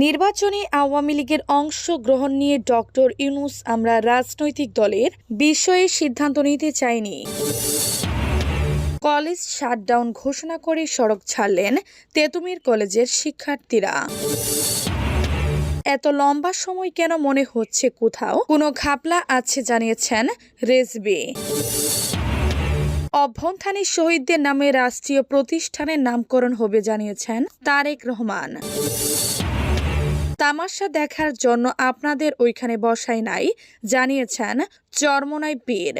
নির্বাচনে আওয়ামী লীগের অংশগ্রহণ নিয়ে ডক্টর ইউনূস আমরা রাজনৈতিক দলের বিষয়ে সিদ্ধান্ত নিতে চাইনি। কলেজ শাটডাউন ঘোষণা করে সড়ক ছাড়লেন তেতুমির কলেজের শিক্ষার্থীরা। এত লম্বা সময় কেন মনে হচ্ছে কোথাও কোনো ঘাপলা আছে জানিয়েছেন রেজভী। অভ্যুত্থানে শহীদদের নামে রাষ্ট্রীয় প্রতিষ্ঠানের নামকরণ হবে জানিয়েছেন তারেক রহমান। তামাশা দেখার জন্য আপনাদের ওইখানে বসাই নাই জানিয়েছেন চরমোনাই পীর।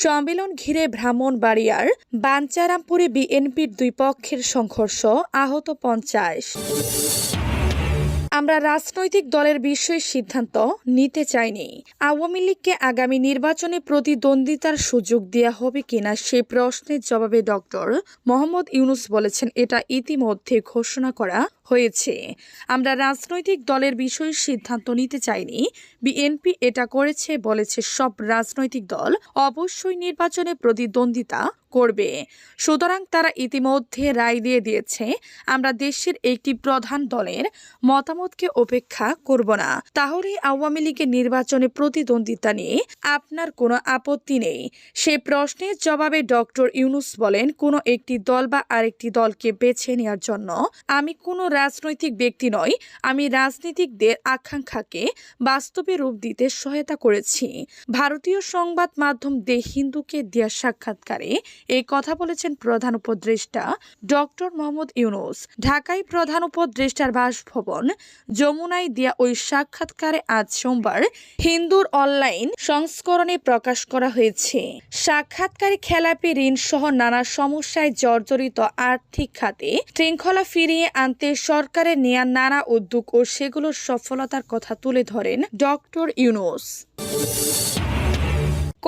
সম্মেলন ঘিরে ব্রাহ্মণবাড়িয়ার বাঞ্চারামপুরে বিএনপির দুই পক্ষের সংঘর্ষ, আহত 50। আমরা রাজনৈতিক দলের বিষয়ে সিদ্ধান্ত নিতে চাইনি। আওয়ামী লীগকে আগামী নির্বাচনে প্রতিদ্বন্দ্বিতার সুযোগ দেওয়া হবে কিনা সে প্রশ্নের জবাবে ডক্টর মোহাম্মদ ইউনূস বলেছেন, এটা ইতিমধ্যে ঘোষণা করা হয়েছে। আমরা রাজনৈতিক দলের বিষয়ে সিদ্ধান্ত নিতে চাইনি। বিএনপি এটা করেছে, বলেছে সব রাজনৈতিক দল অবশ্যই নির্বাচনে প্রতিদ্বন্দ্বিতা করবে, সুতরাং তারা ইতিমধ্যে রায় দিয়ে দিয়েছে। আমরা দেশের একটি প্রধান দলের মতামতকে উপেক্ষা করব না। তাহলে আওয়ামী লীগের নির্বাচনে প্রতিদ্বন্দ্বিতা নিয়ে আপনার কোনো আপত্তি নেই। সে প্রশ্নের জবাবে ডক্টর ইউনূস বলেন, কোনো একটি দল বা আরেকটি দলকে বেছে নেওয়ার জন্য আমি কোনো রাজনৈতিক ব্যক্তি নই। আমি রাজনীতিকদের আকাঙ্ক্ষাকে বাস্তবে রূপ দিতে সহায়তা করেছি। ভারতীয় সংবাদ মাধ্যম দ্য হিন্দুকে দেয়া সাক্ষাৎকারে এই কথা বলেছেন প্রধান উপদেষ্টা ডক্টর মোহাম্মদ ইউনূস। ঢাকায় প্রধান উপদেষ্টার বাসভবন যমুনায় দেয়া ওই সাক্ষাৎকারে আজ সোমবার হিন্দুর অনলাইন সংস্করণে প্রকাশ করা হয়েছে। সাক্ষাৎকারে খেলাপি ঋণ সহ নানা সমস্যায় জর্জরিত আর্থিক খাতে শৃঙ্খলা ফিরিয়ে আনতে সরকারের নেয়া নানা উদ্যোগ ও সেগুলোর সফলতার কথা তুলে ধরেন ডক্টর ইউনূস।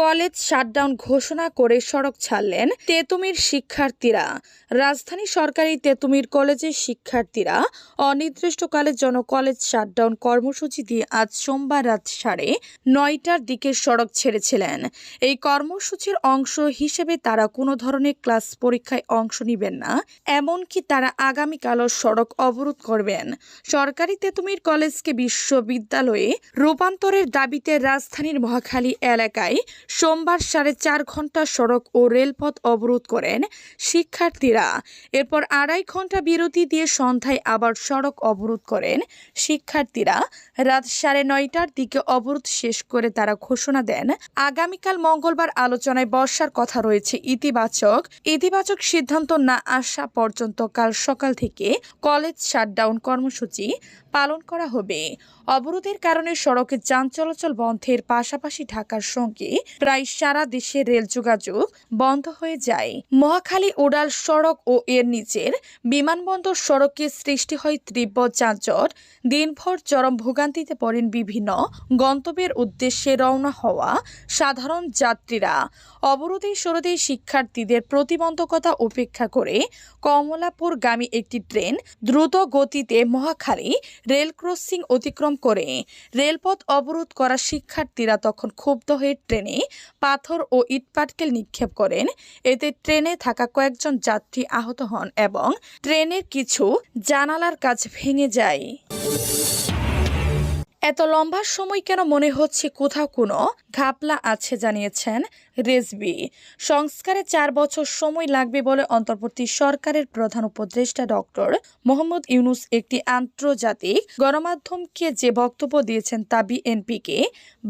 কলেজ শাটডাউন ঘোষণা করে সড়ক ছাড়লেন তেতুমির শিক্ষার্থীরা। রাজধানী সরকারি তেতুমির কলেজের শিক্ষার্থীরা অনির্দিষ্টকালের জন্য কলেজ শাটডাউন কর্মসূচি দিয়ে আজ সোমবার রাত 9:30টার দিকে সড়ক ছেড়েছিলেন। এই কর্মসূচির অংশ হিসেবে তারা কোনো ধরনের ক্লাস পরীক্ষায় অংশ নেবেন না, এমনকি তারা আগামীকালও সড়ক অবরোধ করবেন। সরকারি তেতুমির কলেজকে বিশ্ববিদ্যালয়ে রূপান্তরের দাবিতে রাজধানীর মহাখালী এলাকায় সোমবার 4.5 ঘন্টা সড়ক ও রেলপথ অবরোধ করেন শিক্ষার্থীরা। এরপর 2.5 ঘন্টা বিরতি দিয়ে সন্ধ্যায় আবার সড়ক অবরোধ করেন শিক্ষার্থীরা। রাত 9:30টার দিকে অবরোধ শেষ করে তারা ঘোষণা দেন, আগামীকাল মঙ্গলবার আলোচনায় বসার কথা রয়েছে। ইতিবাচক সিদ্ধান্ত না আসা পর্যন্ত কাল সকাল থেকে কলেজ শাটডাউন কর্মসূচি পালন করা হবে। অবরোধের কারণে সড়কে যান চলাচল বন্ধের পাশাপাশি ঢাকার সঙ্গে প্রায় সারা দেশে রেল যোগাযোগ বন্ধ হয়ে যায়। মহাখালী উড়াল সড়ক ও এর নিচের বিমানবন্দর সড়কে সৃষ্টি হয় তীব্র যানজট। দিনভর চরম ভোগান্তিতে পড়েন বিভিন্ন গন্তব্যের উদ্দেশ্যে রওনা হওয়া সাধারণ যাত্রীরা। অবরোধে সরতে শিক্ষার্থীদের প্রতিবন্ধকতা উপেক্ষা করে কমলাপুরগামী একটি ট্রেন দ্রুত গতিতে মহাখালী রেল ক্রসিং অতিক্রম করে। রেলপথ অবরোধ করা শিক্ষার্থীরা তখন ক্ষুব্ধ হয়ে ট্রেনে পাথর ও ইটপাটকেল নিক্ষেপ করেন। এতে ট্রেনে থাকা কয়েকজন যাত্রী আহত হন এবং ট্রেনের কিছু জানালার কাচ ভেঙে যায়। এত লম্বা সময় কেন মনে হচ্ছে কোথাও কোনো ঘাপলা আছে জানিয়েছেন রেজভী। সংস্কারে 4 বছর সময় লাগবে বলে অন্তর্বর্তী সরকারের প্রধান উপদেষ্টা ডক্টর মোহাম্মদ ইউনূস একটি আন্তর্জাতিক গণমাধ্যমকে যে বক্তব্য দিয়েছেন তা বিএনপিকে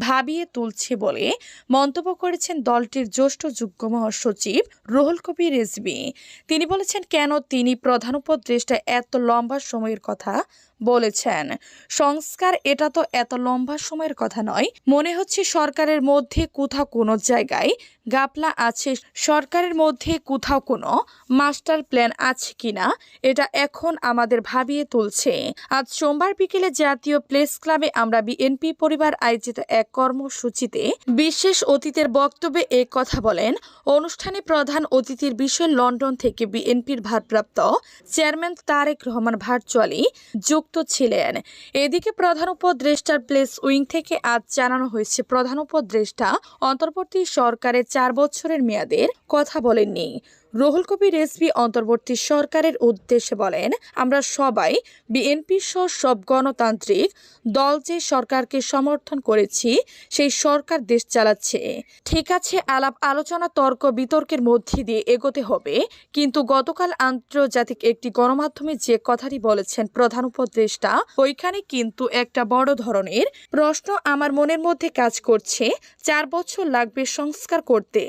ভাবিয়ে তুলছে বলে মন্তব্য করেছেন দলটির জ্যেষ্ঠ যুগ্ম মহাসচিব রুহুল কবির রিজভী। তিনি বলেছেন, কেন তিনি প্রধান উপদেষ্টা এত লম্বা সময়ের কথা বলেছেন। সংস্কার এটা তো এত লম্বা সময়ের কথা নয়। মনে হচ্ছে সরকারের মধ্যে কোথাও কোনো জায়গায় গাপলা আছে। সরকারের মধ্যে কোথাও কোনো মাস্টার প্ল্যান আছে কিনা এটা এখন আমাদের ভাবিয়ে তুলছে। আজ সোমবার বিকেলে জাতীয় প্রেস ক্লাবে আমরা বিএনপি পরিবার আয়োজিত এক কর্মসূচিতে বিশেষ অতিথির বক্তব্যে এ কথা বলেন। অনুষ্ঠানে প্রধান অতিথির বিষয়ে লন্ডন থেকে বিএনপির ভারপ্রাপ্ত চেয়ারম্যান তারেক রহমান ভার্চুয়ালি যুক্ত ছিলেন। এদিকে প্রধান উপদেষ্টার প্লেস উইং থেকে আজ জানানো হয়েছে, প্রধান উপদেষ্টা অন্তর্বর্তী সরকারের 4 বছরের মেয়াদের কথা বলেননি। রুহুল কবির রিজভী অন্তর্বর্তী সরকারের উদ্দেশ্যে বলেন, আমরা সবাই বিএনপি সহ সব গণতান্ত্রিক দল যে সরকারকে সমর্থন করেছি সেই সরকার দেশ চালাচ্ছে। ঠিক আছে, আলাপ আলোচনা তর্ক বিতর্কের মধ্যে দিয়ে এগোতে হবে, কিন্তু গতকাল আন্তর্জাতিক একটি গণমাধ্যমে যে কথাটি বলেছেন প্রধান উপদেষ্টা, ওইখানে কিন্তু একটা বড় ধরনের প্রশ্ন আমার মনের মধ্যে কাজ করছে। 4 বছর লাগবে সংস্কার করতে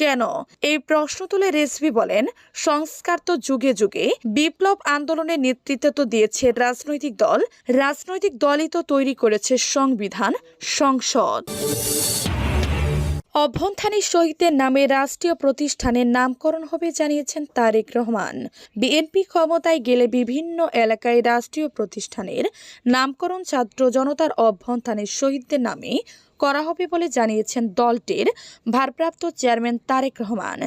কেন? এই প্রশ্ন তুলে রিজভী বলেন, সংস্কার তো যুগে যুগে বিপ্লব আন্দোলনের নেতৃত্ব তো দিয়েছে রাজনৈতিক দলই তো তৈরি করেছে সংবিধান, সংসদ। অভ্যুত্থানী শহীদদের নামে রাষ্ট্রীয় প্রতিষ্ঠানের নামকরণ হবে জানিয়েছেন তারেক রহমান। বিএনপি ক্ষমতায় গেলে বিভিন্ন এলাকায় রাষ্ট্রীয় প্রতিষ্ঠানের নামকরণ ছাত্র জনতার অভ্যুত্থানের শহীদদের নামে করা হবে বলে জানিয়েছেন দলটির ভারপ্রাপ্ত চেয়ারম্যান তারেক রহমান।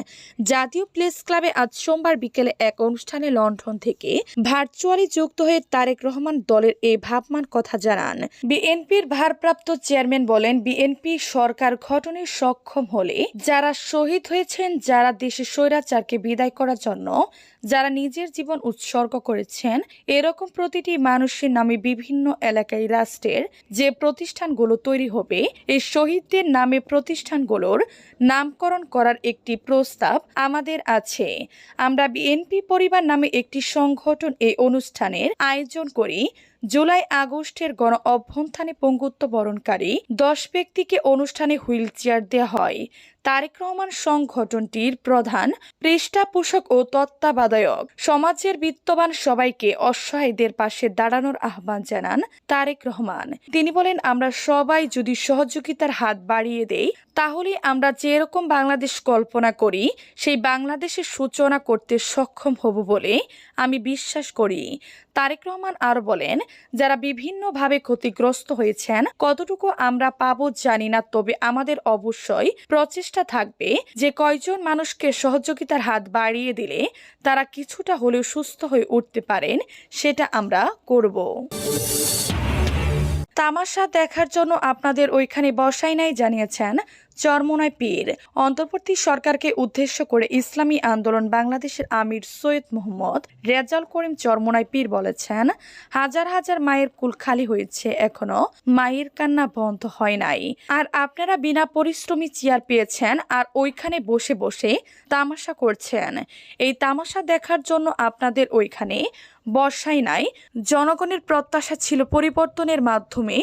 জাতীয় প্রেস ক্লাবে আজ সোমবার বিকেলে এক অনুষ্ঠানে লন্ডন থেকে ভার্চুয়ালি যুক্ত হয়ে তারেক রহমান দলের এই ভাবমান কথা জানান। বিএনপির ভারপ্রাপ্ত চেয়ারম্যান বলেন, বিএনপি সরকার গঠনে সক্ষম হলে যারা শহীদ হয়েছেন, যারা দেশে স্বৈরাচারকে বিদায় করার জন্য যারা নিজের জীবন উৎসর্গ করেছেন, এরকম প্রতিটি মানুষের নামে বিভিন্ন এলাকায় রাষ্ট্রের যে প্রতিষ্ঠানগুলো তৈরি হবে, এই শহীদদের নামে প্রতিষ্ঠানগুলোর নামকরণ করার একটি প্রস্তাব আমাদের আছে। আমরা বিএনপি পরিবার নামে একটি সংগঠন এই অনুষ্ঠানের আয়োজন করি। জুলাই আগস্টের গণ অভ্যুত্থানে পঙ্গুত্ব বরণকারী 10 ব্যক্তিকে অনুষ্ঠানে হুইল চেয়ার দেওয়া হয়। তারেক রহমান সংগঠনটির প্রধান পৃষ্ঠপোষক ও তত্ত্বাবধায়ক। সমাজের বিত্তবান সবাইকে অসহায়দের পাশে দাঁড়ানোর আহ্বান জানান তারেক রহমান। তিনি বলেন, আমরা সবাই যদি সহযোগিতার হাত বাড়িয়ে দেই, তাহলে আমরা যেরকম বাংলাদেশ কল্পনা করি সেই বাংলাদেশের সূচনা করতে সক্ষম হব বলে আমি বিশ্বাস করি। তারেক রহমান আরও বলেন, যারা বিভিন্নভাবে ক্ষতিগ্রস্ত হয়েছেন, কতটুকু আমরা পাবো জানি না, তবে আমাদের অবশ্যই প্রচেষ্টা থাকবে যে কয়জন মানুষকে সহযোগিতার হাত বাড়িয়ে দিলে তারা কিছুটা হলেও সুস্থ হয়ে উঠতে পারেন, সেটা আমরা করব। তামাশা দেখার জন্য আপনাদের ওইখানে বসাই নাই জানিয়েছেন চরমোনাই পীর। অন্তর্বর্তী সরকারকে উদ্দেশ্য করে ইসলামী আন্দোলন বাংলাদেশের আমির সৈয়দ মোহাম্মদ রেজাউল করিম চরমোনাই পীর বলেছেন, হাজার হাজার মায়ের কুল খালি হয়েছে, এখনো মায়ের কান্না বন্ধ হয় নাই। আর আপনারা বিনা পরিশ্রমী চেয়ার পেয়েছেন আর ওইখানে বসে বসে তামাশা করছেন। এই তামাশা দেখার জন্য আপনাদের ওইখানে বসাই নাই। জনগণের প্রত্যাশা ছিল পরিবর্তনের মাধ্যমে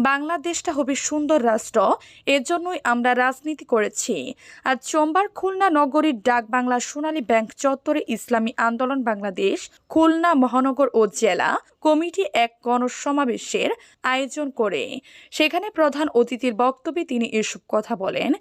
বাংলাদেশটা হবে সুন্দর রাষ্ট্র, এজন্যই আমরা রাজনীতি করেছি। আজ সোমবার খুলনা নগরীর ডাক বাংলা সোনালী ব্যাংক চত্বরে ইসলামী আন্দোলন বাংলাদেশ খুলনা মহানগর ও জেলা কমিটি এক গণসমাবেশের আয়োজন করে। সেখানে প্রধান অতিথির বক্তব্যে তিনি এসব কথা বলেন।